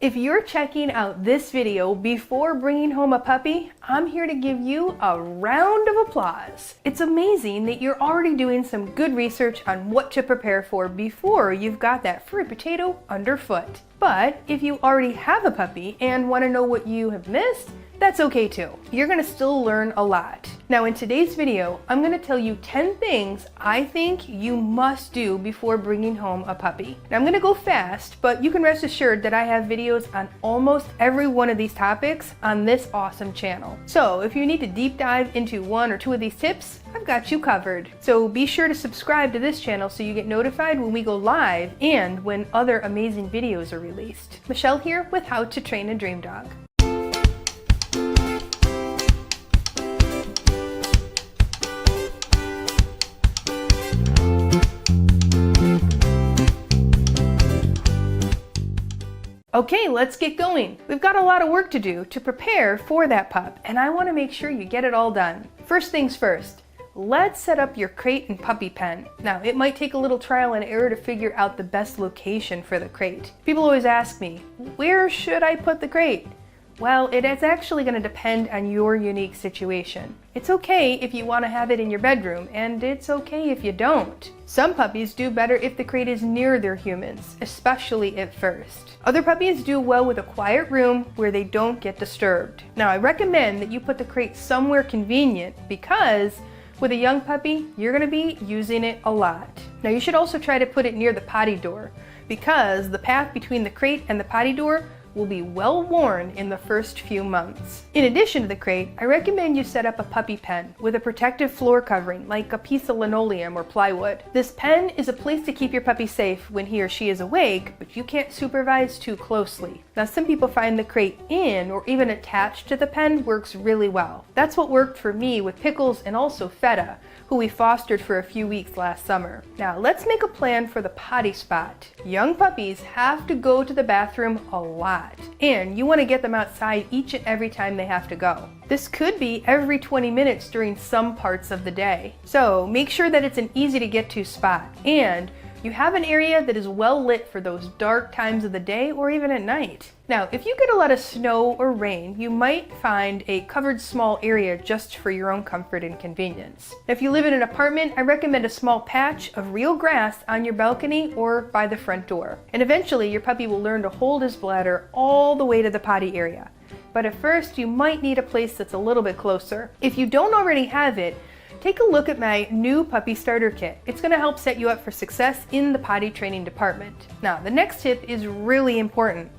If you're checking out this video before bringing home a puppy, I'm here to give you a round of applause. It's amazing that you're already doing some good research on what to prepare for before you've got that furry potato underfoot. But if you already have a puppy and want to know what you have missed, that's okay too. You're going to still learn a lot. Now in today's video, I'm going to tell you 10 things I think you must do before bringing home a puppy. Now I'm going to go fast, but you can rest assured that I have videos on almost every one of these topics on this awesome channel. So if you need to deep dive into one or two of these tips, I've got you covered. So be sure to subscribe to this channel so you get notified when we go live and when other amazing videos are released. Michelle here with How to Train a Dream Dog. Okay, let's get going. We've got a lot of work to do to prepare for that pup, and I want to make sure you get it all done. First things first, let's set up your crate and puppy pen. Now, it might take a little trial and error to figure out the best location for the crate. People always ask me, where should I put the crate? Well, it is actually going to depend on your unique situation. It's okay if you want to have it in your bedroom, and it's okay if you don't. Some puppies do better if the crate is near their humans, especially at first. Other puppies do well with a quiet room where they don't get disturbed. Now, I recommend that you put the crate somewhere convenient because with a young puppy, you're going to be using it a lot. Now, you should also try to put it near the potty door because the path between the crate and the potty door will be well worn in the first few months. In addition to the crate, I recommend you set up a puppy pen with a protective floor covering like a piece of linoleum or plywood. This pen is a place to keep your puppy safe when he or she is awake, but you can't supervise too closely. Now, some people find the crate in or even attached to the pen works really well. That's what worked for me with Pickles and also Feta, who we fostered for a few weeks last summer. Now, let's make a plan for the potty spot. Young puppies have to go to the bathroom a lot, and you want to get them outside each and every time they have to go. This could be every 20 minutes during some parts of the day. So make sure that it's an easy to get to spot, and you have an area that is well lit for those dark times of the day or even at night. Now, if you get a lot of snow or rain, you might find a covered small area just for your own comfort and convenience. If you live in an apartment, I recommend a small patch of real grass on your balcony or by the front door. And eventually, your puppy will learn to hold his bladder all the way to the potty area. But at first, you might need a place that's a little bit closer. If you don't already have it, take a look at my new puppy starter kit. It's going to help set you up for success in the potty training department. Now, the next tip is really important.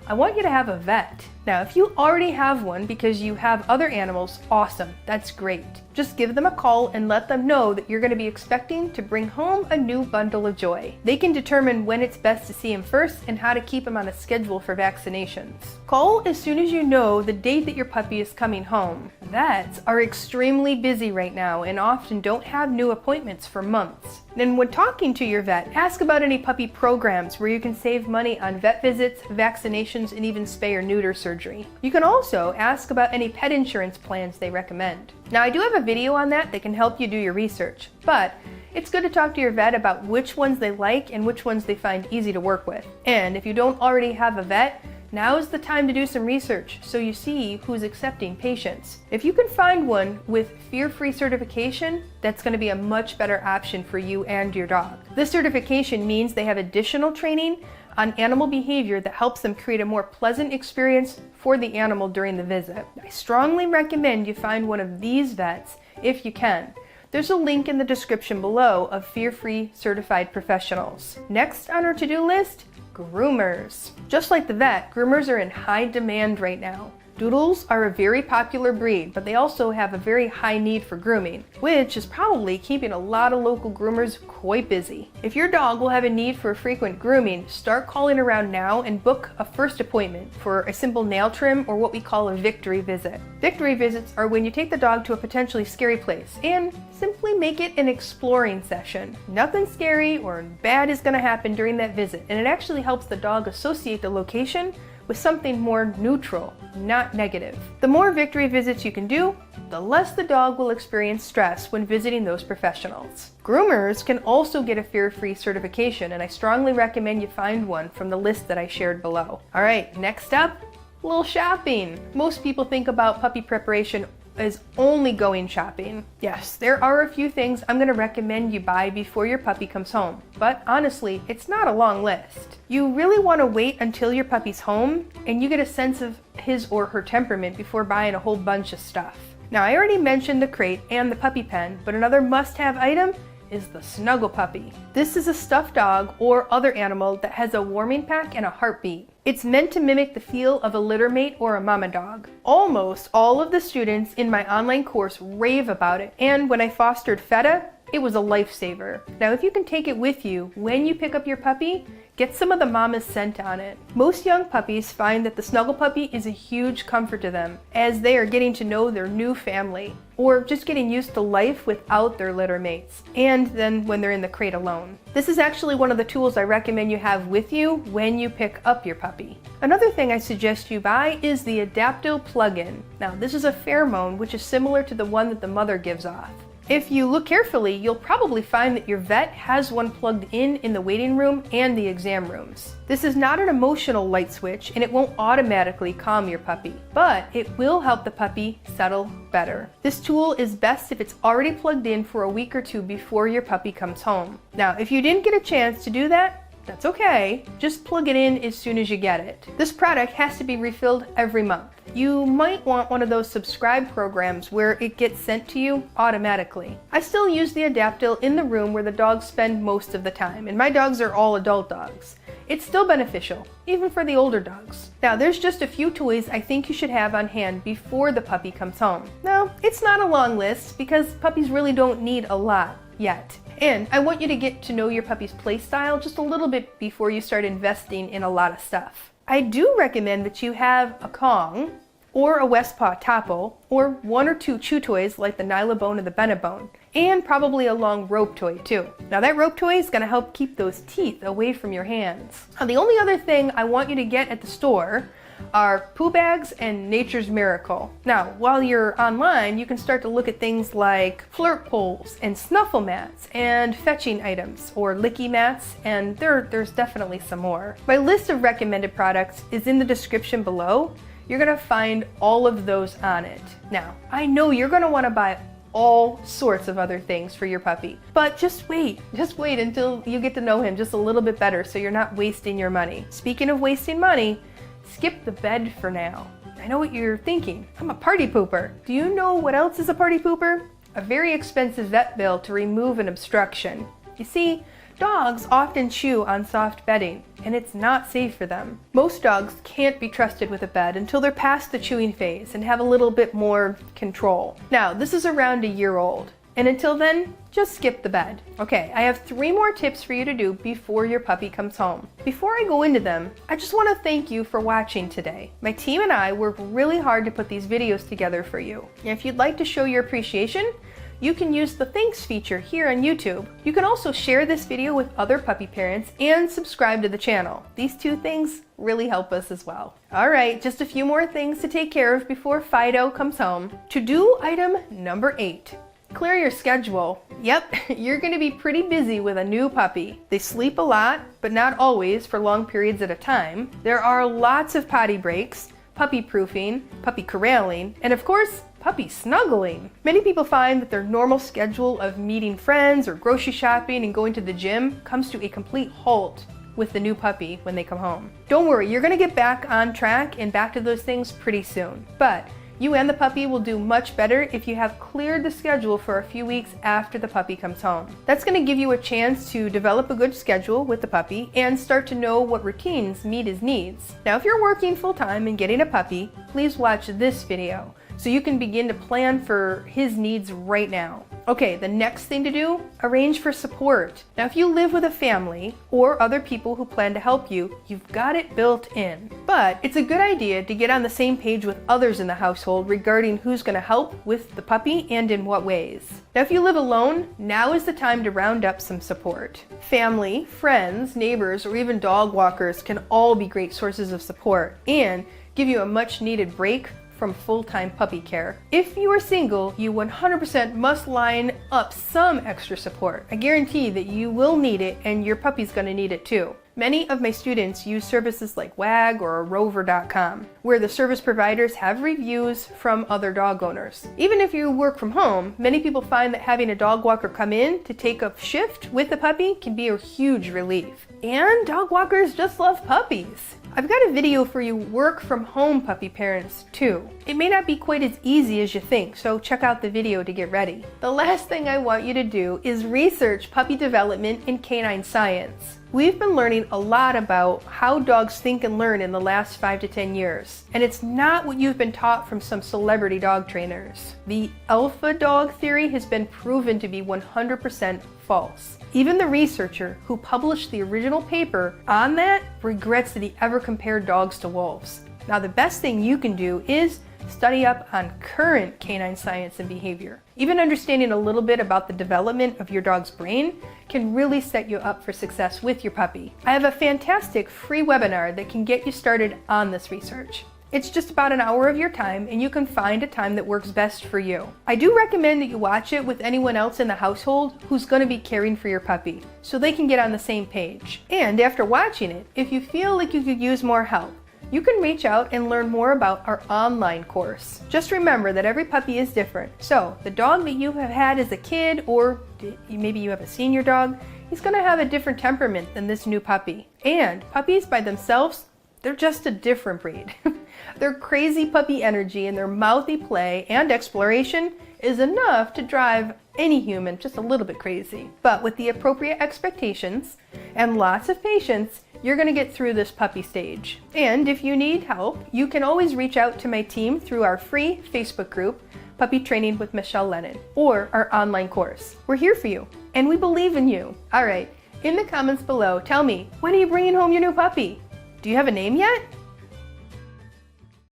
I want you to have a vet. Now, if you already have one because you have other animals, awesome, that's great. Just give them a call and let them know that you're going to be expecting to bring home a new bundle of joy. They can determine when it's best to see him first and how to keep him on a schedule for vaccinations. Call as soon as you know the date that your puppy is coming home. Vets are extremely busy right now and often don't have new appointments for months. And when talking to your vet, ask about any puppy programs where you can save money on vet visits, vaccinations, and even spay or neuter surgery. You can also ask about any pet insurance plans they recommend. Now, I do have a video on that can help you do your research, but it's good to talk to your vet about which ones they like and which ones they find easy to work with. And if you don't already have a vet, now is the time to do some research so you see who's accepting patients. If you can find one with fear-free certification, that's going to be a much better option for you and your dog. This certification means they have additional training on animal behavior that helps them create a more pleasant experience for the animal during the visit. I strongly recommend you find one of these vets if you can. There's a link in the description below of fear-free certified professionals. Next on our to-do list, groomers. Just like the vet, groomers are in high demand right now. Doodles are a very popular breed, but they also have a very high need for grooming, which is probably keeping a lot of local groomers quite busy. If your dog will have a need for frequent grooming, start calling around now and book a first appointment for a simple nail trim or what we call a victory visit. Victory visits are when you take the dog to a potentially scary place and simply make it an exploring session. Nothing scary or bad is going to happen during that visit, and it actually helps the dog associate the location with something more neutral, not negative. The more victory visits you can do, the less the dog will experience stress when visiting those professionals. Groomers can also get a fear-free certification, and I strongly recommend you find one from the list that I shared below. All right, next up, a little shopping. Most people think about puppy preparation as only going shopping. Yes, there are a few things I'm going to recommend you buy before your puppy comes home, but honestly, it's not a long list. You really want to wait until your puppy's home and you get a sense of his or her temperament before buying a whole bunch of stuff. Now, I already mentioned the crate and the puppy pen, but another must-have item is the Snuggle Puppy. This is a stuffed dog or other animal that has a warming pack and a heartbeat. It's meant to mimic the feel of a litter mate or a mama dog. Almost all of the students in my online course rave about it, and when I fostered Feta, it was a lifesaver. Now, if you can take it with you when you pick up your puppy, get some of the mama's scent on it. Most young puppies find that the Snuggle Puppy is a huge comfort to them as they are getting to know their new family, or just getting used to life without their litter mates, and then when they're in the crate alone. This is actually one of the tools I recommend you have with you when you pick up your puppy. Another thing I suggest you buy is the Adaptil plug-in. Now, this is a pheromone which is similar to the one that the mother gives off. If you look carefully, you'll probably find that your vet has one plugged in the waiting room and the exam rooms. This is not an emotional light switch, and it won't automatically calm your puppy, but it will help the puppy settle better. This tool is best if it's already plugged in for a week or two before your puppy comes home. Now, if you didn't get a chance to do that, that's okay. Just plug it in as soon as you get it. This product has to be refilled every month. You might want one of those subscribe programs where it gets sent to you automatically. I still use the Adaptil in the room where the dogs spend most of the time, and my dogs are all adult dogs. It's still beneficial, even for the older dogs. Now, there's just a few toys I think you should have on hand before the puppy comes home. Now, it's not a long list because puppies really don't need a lot yet. And I want you to get to know your puppy's play style just a little bit before you start investing in a lot of stuff. I do recommend that you have a Kong or a Westpaw Topo, or one or two chew toys like the Nylabone or the Benebone, and probably a long rope toy too. Now, that rope toy is going to help keep those teeth away from your hands. Now, the only other thing I want you to get at the store are poo bags and Nature's Miracle. Now, while you're online, you can start to look at things like flirt poles and snuffle mats and fetching items or licky mats, and there's definitely some more. My list of recommended products is in the description below. You're gonna find all of those on it. Now, I know you're gonna wanna buy all sorts of other things for your puppy, but just wait until you get to know him just a little bit better so you're not wasting your money. Speaking of wasting money, skip the bed for now. I know what you're thinking. I'm a party pooper. Do you know what else is a party pooper? A very expensive vet bill to remove an obstruction. You see, dogs often chew on soft bedding, and it's not safe for them. Most dogs can't be trusted with a bed until they're past the chewing phase and have a little bit more control. Now, this is around a year old, and until then, just skip the bed. Okay, I have 3 more tips for you to do before your puppy comes home. Before I go into them, I just want to thank you for watching today. My team and I work really hard to put these videos together for you. And if you'd like to show your appreciation, you can use the thanks feature here on YouTube. You can also share this video with other puppy parents and subscribe to the channel. These 2 things really help us as well. All right, just a few more things to take care of before Fido comes home. To-do item number 8. Clear your schedule. Yep, you're going to be pretty busy with a new puppy. They sleep a lot, but not always for long periods at a time. There are lots of potty breaks, puppy proofing, puppy corralling, and of course, puppy snuggling. Many people find that their normal schedule of meeting friends or grocery shopping and going to the gym comes to a complete halt with the new puppy when they come home. Don't worry, you're going to get back on track and back to those things pretty soon. But you and the puppy will do much better if you have cleared the schedule for a few weeks after the puppy comes home. That's going to give you a chance to develop a good schedule with the puppy and start to know what routines meet his needs. Now, if you're working full-time and getting a puppy, please watch this video so you can begin to plan for his needs right now. Okay, the next thing to do, arrange for support. Now, if you live with a family or other people who plan to help you, you've got it built in. But it's a good idea to get on the same page with others in the household regarding who's going to help with the puppy and in what ways. Now, if you live alone, now is the time to round up some support. Family, friends, neighbors, or even dog walkers can all be great sources of support and give you a much needed break from full-time puppy care. If you are single, you 100% must line up some extra support. I guarantee that you will need it and your puppy's gonna need it too. Many of my students use services like WAG or rover.com, where the service providers have reviews from other dog owners. Even if you work from home, many people find that having a dog walker come in to take a shift with the puppy can be a huge relief. And dog walkers just love puppies. I've got a video for you work from home puppy parents too. It may not be quite as easy as you think, so check out the video to get ready. The last thing I want you to do is research puppy development in canine science. We've been learning a lot about how dogs think and learn in the last 5 to 10 years, and it's not what you've been taught from some celebrity dog trainers. The alpha dog theory has been proven to be 100% false. Even the researcher who published the original paper on that regrets that he ever compared dogs to wolves. Now, the best thing you can do is study up on current canine science and behavior. Even understanding a little bit about the development of your dog's brain can really set you up for success with your puppy. I have a fantastic free webinar that can get you started on this research. It's just about an hour of your time, and you can find a time that works best for you. I do recommend that you watch it with anyone else in the household who's going to be caring for your puppy, so they can get on the same page. And after watching it, if you feel like you could use more help, you can reach out and learn more about our online course. Just remember that every puppy is different. So the dog that you have had as a kid, or maybe you have a senior dog, he's going to have a different temperament than this new puppy. And puppies by themselves, they're just a different breed. Their crazy puppy energy and their mouthy play and exploration is enough to drive any human just a little bit crazy. But with the appropriate expectations and lots of patience, you're going to get through this puppy stage. And if you need help, you can always reach out to my team through our free Facebook group, Puppy Training with Michele Lennon, or our online course. We're here for you, and we believe in you. All right, in the comments below, tell me, when are you bringing home your new puppy? Do you have a name yet?